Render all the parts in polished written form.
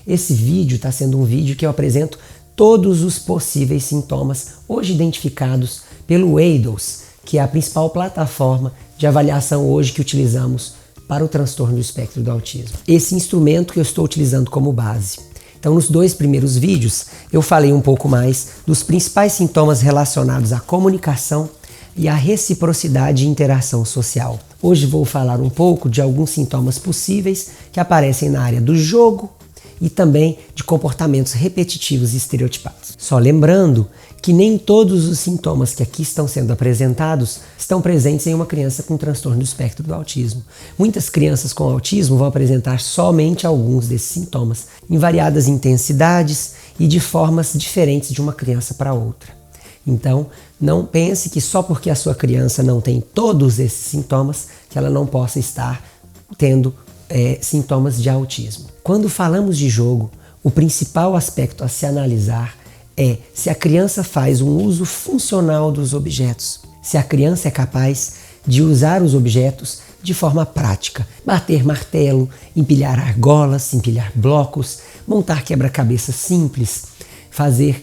Esse vídeo está sendo um vídeo que eu apresento todos os possíveis sintomas hoje identificados pelo WADLS, que é a principal plataforma de avaliação hoje que utilizamos para o transtorno do espectro do autismo. Esse instrumento que eu estou utilizando como base. Então, nos 2 primeiros vídeos, eu falei um pouco mais dos principais sintomas relacionados à comunicação e à reciprocidade e interação social. Hoje vou falar um pouco de alguns sintomas possíveis que aparecem na área do jogo e também de comportamentos repetitivos e estereotipados. Só lembrando que nem todos os sintomas que aqui estão sendo apresentados estão presentes em uma criança com transtorno do espectro do autismo. Muitas crianças com autismo vão apresentar somente alguns desses sintomas, em variadas intensidades e de formas diferentes de uma criança para outra. Então, não pense que só porque a sua criança não tem todos esses sintomas, que ela não possa estar tendo sintomas de autismo. Quando falamos de jogo, o principal aspecto a se analisar é se a criança faz um uso funcional dos objetos, se a criança é capaz de usar os objetos de forma prática, bater martelo, empilhar argolas, empilhar blocos, montar quebra-cabeça simples, fazer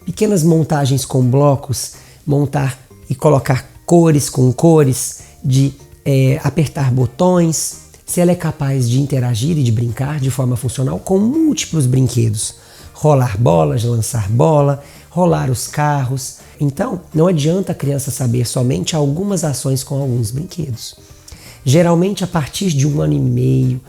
pequenas montagens com blocos, montar e colocar cores com cores, de apertar botões, se ela é capaz de interagir e de brincar de forma funcional com múltiplos brinquedos, rolar bolas, lançar bola, rolar os carros. Então, não adianta a criança saber somente algumas ações com alguns brinquedos. Geralmente, a partir de 1 ano e meio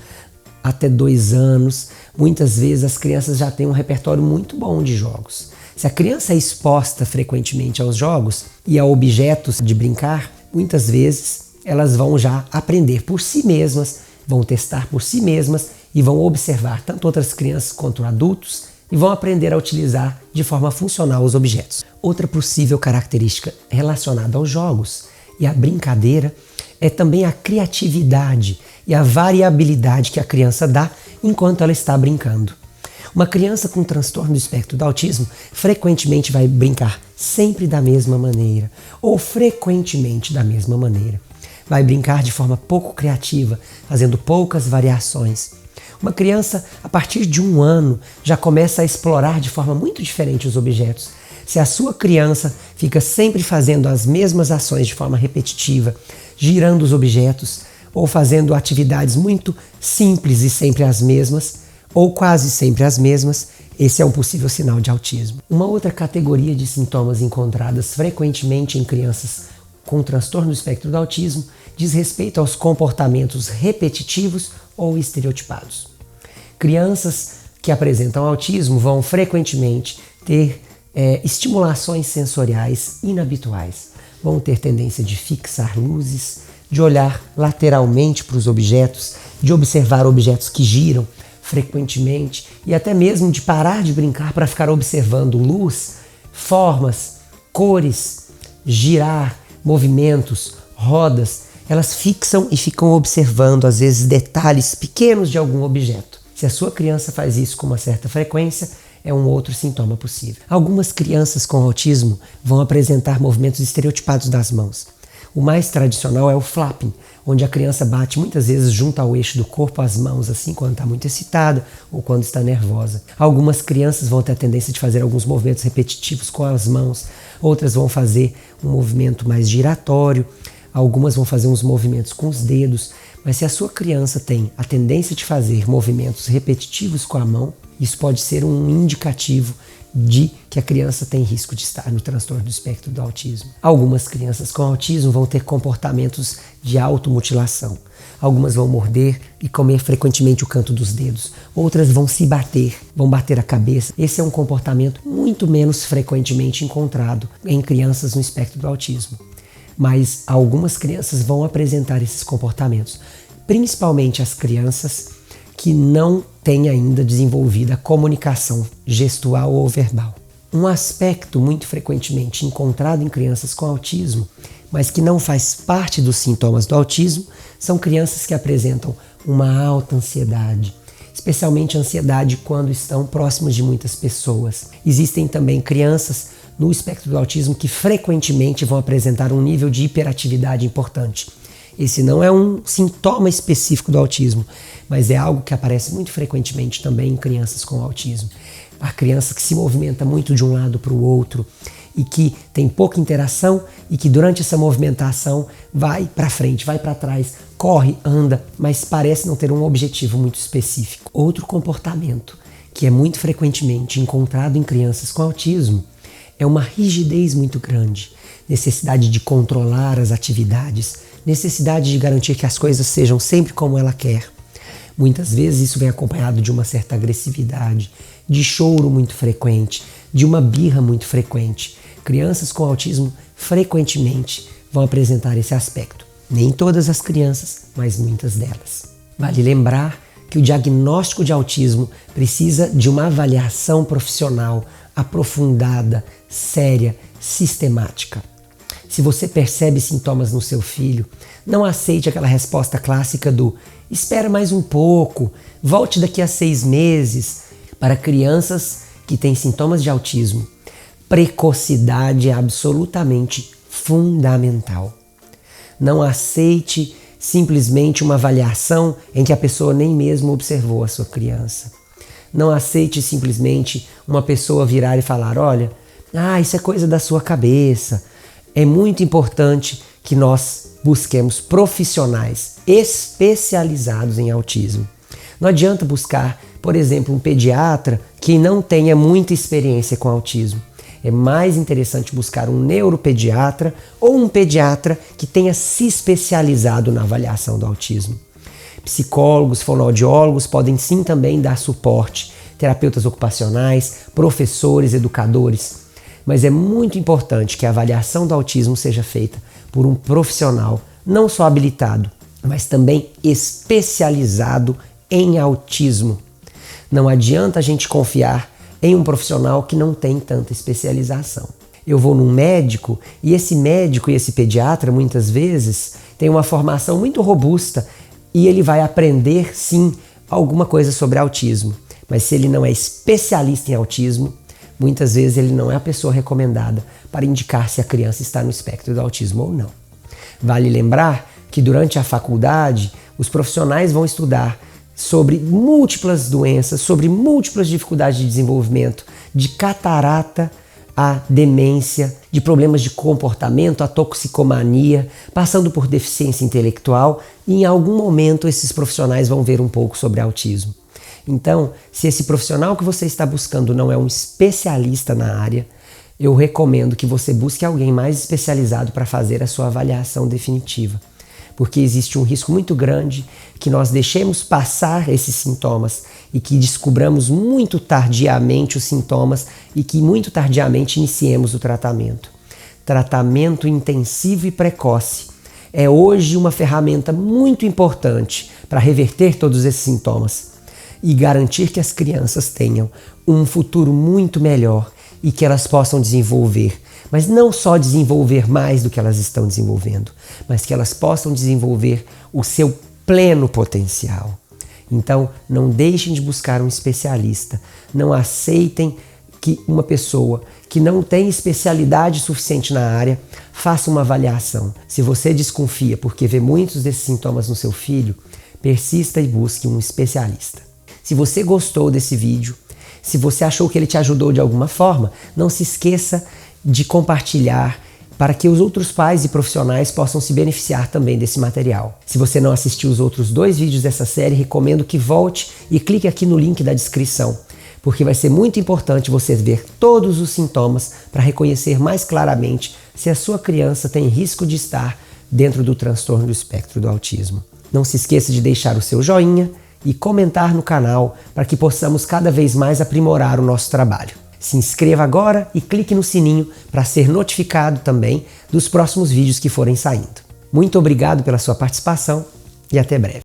até 2 anos, muitas vezes as crianças já têm um repertório muito bom de jogos. Se a criança é exposta frequentemente aos jogos e a objetos de brincar, muitas vezes elas vão já aprender por si mesmas, vão testar por si mesmas e vão observar tanto outras crianças quanto adultos e vão aprender a utilizar de forma funcional os objetos. Outra possível característica relacionada aos jogos e à brincadeira é também a criatividade e a variabilidade que a criança dá enquanto ela está brincando. Uma criança com transtorno do espectro do autismo frequentemente vai brincar sempre da mesma maneira ou frequentemente da mesma maneira. Vai brincar de forma pouco criativa, fazendo poucas variações. Uma criança, a partir de 1 ano, já começa a explorar de forma muito diferente os objetos. Se a sua criança fica sempre fazendo as mesmas ações de forma repetitiva, girando os objetos, ou fazendo atividades muito simples e sempre as mesmas, ou quase sempre as mesmas, esse é um possível sinal de autismo. Uma outra categoria de sintomas encontradas frequentemente em crianças com transtorno do espectro do autismo diz respeito aos comportamentos repetitivos ou estereotipados. Crianças que apresentam autismo vão frequentemente ter estimulações sensoriais inabituais, vão ter tendência de fixar luzes, de olhar lateralmente para os objetos, de observar objetos que giram frequentemente e até mesmo de parar de brincar para ficar observando luz, formas, cores, girar, movimentos, rodas. Elas fixam e ficam observando, às vezes, detalhes pequenos de algum objeto. Se a sua criança faz isso com uma certa frequência, é um outro sintoma possível. Algumas crianças com autismo vão apresentar movimentos estereotipados das mãos. O mais tradicional é o flapping, onde a criança bate muitas vezes junto ao eixo do corpo as mãos, assim, quando está muito excitada ou quando está nervosa. Algumas crianças vão ter a tendência de fazer alguns movimentos repetitivos com as mãos, outras vão fazer um movimento mais giratório, algumas vão fazer uns movimentos com os dedos, mas se a sua criança tem a tendência de fazer movimentos repetitivos com a mão, isso pode ser um indicativo de que a criança tem risco de estar no transtorno do espectro do autismo. Algumas crianças com autismo vão ter comportamentos de automutilação. Algumas vão morder e comer frequentemente o canto dos dedos. Outras vão se bater, vão bater a cabeça. Esse é um comportamento muito menos frequentemente encontrado em crianças no espectro do autismo. Mas algumas crianças vão apresentar esses comportamentos, principalmente as crianças que não têm ainda desenvolvida a comunicação gestual ou verbal. Um aspecto muito frequentemente encontrado em crianças com autismo, mas que não faz parte dos sintomas do autismo, são crianças que apresentam uma alta ansiedade, especialmente ansiedade quando estão próximos de muitas pessoas. Existem também crianças no espectro do autismo que frequentemente vão apresentar um nível de hiperatividade importante. Esse não é um sintoma específico do autismo, mas é algo que aparece muito frequentemente também em crianças com autismo. A criança que se movimenta muito de um lado para o outro e que tem pouca interação e que durante essa movimentação vai para frente, vai para trás, corre, anda, mas parece não ter um objetivo muito específico. Outro comportamento que é muito frequentemente encontrado em crianças com autismo é uma rigidez muito grande, necessidade de controlar as atividades, necessidade de garantir que as coisas sejam sempre como ela quer. Muitas vezes isso vem acompanhado de uma certa agressividade, de choro muito frequente, de uma birra muito frequente. Crianças com autismo frequentemente vão apresentar esse aspecto. Nem todas as crianças, mas muitas delas. Vale lembrar que o diagnóstico de autismo precisa de uma avaliação profissional aprofundada, séria, sistemática. Se você percebe sintomas no seu filho, não aceite aquela resposta clássica do espera mais um pouco, volte daqui a 6 meses. Para crianças que têm sintomas de autismo, precocidade é absolutamente fundamental. Não aceite simplesmente uma avaliação em que a pessoa nem mesmo observou a sua criança. Não aceite simplesmente uma pessoa virar e falar, olha, isso é coisa da sua cabeça. É muito importante que nós busquemos profissionais especializados em autismo. Não adianta buscar, por exemplo, um pediatra que não tenha muita experiência com autismo. É mais interessante buscar um neuropediatra ou um pediatra que tenha se especializado na avaliação do autismo. Psicólogos, fonoaudiólogos podem sim também dar suporte, terapeutas ocupacionais, professores, educadores. Mas é muito importante que a avaliação do autismo seja feita por um profissional não só habilitado, mas também especializado em autismo. Não adianta a gente confiar em um profissional que não tem tanta especialização. Eu vou num médico e esse pediatra muitas vezes tem uma formação muito robusta e ele vai aprender sim alguma coisa sobre autismo. Mas se ele não é especialista em autismo, muitas vezes ele não é a pessoa recomendada para indicar se a criança está no espectro do autismo ou não. Vale lembrar que durante a faculdade os profissionais vão estudar sobre múltiplas doenças, sobre múltiplas dificuldades de desenvolvimento, de catarata a demência, de problemas de comportamento a toxicomania, passando por deficiência intelectual, e em algum momento esses profissionais vão ver um pouco sobre autismo. Então, se esse profissional que você está buscando não é um especialista na área, eu recomendo que você busque alguém mais especializado para fazer a sua avaliação definitiva. Porque existe um risco muito grande que nós deixemos passar esses sintomas e que descobramos muito tardiamente os sintomas e que muito tardiamente iniciemos o tratamento. Tratamento intensivo e precoce é hoje uma ferramenta muito importante para reverter todos esses sintomas e garantir que as crianças tenham um futuro muito melhor e que elas possam desenvolver, mas não só desenvolver mais do que elas estão desenvolvendo, mas que elas possam desenvolver o seu pleno potencial. Então, não deixem de buscar um especialista, não aceitem que uma pessoa que não tem especialidade suficiente na área faça uma avaliação. Se você desconfia porque vê muitos desses sintomas no seu filho, persista e busque um especialista. Se você gostou desse vídeo, se você achou que ele te ajudou de alguma forma, não se esqueça de compartilhar para que os outros pais e profissionais possam se beneficiar também desse material. Se você não assistiu os outros 2 vídeos dessa série, recomendo que volte e clique aqui no link da descrição, porque vai ser muito importante você ver todos os sintomas para reconhecer mais claramente se a sua criança tem risco de estar dentro do transtorno do espectro do autismo. Não se esqueça de deixar o seu joinha e comentar no canal para que possamos cada vez mais aprimorar o nosso trabalho. Se inscreva agora e clique no sininho para ser notificado também dos próximos vídeos que forem saindo. Muito obrigado pela sua participação e até breve.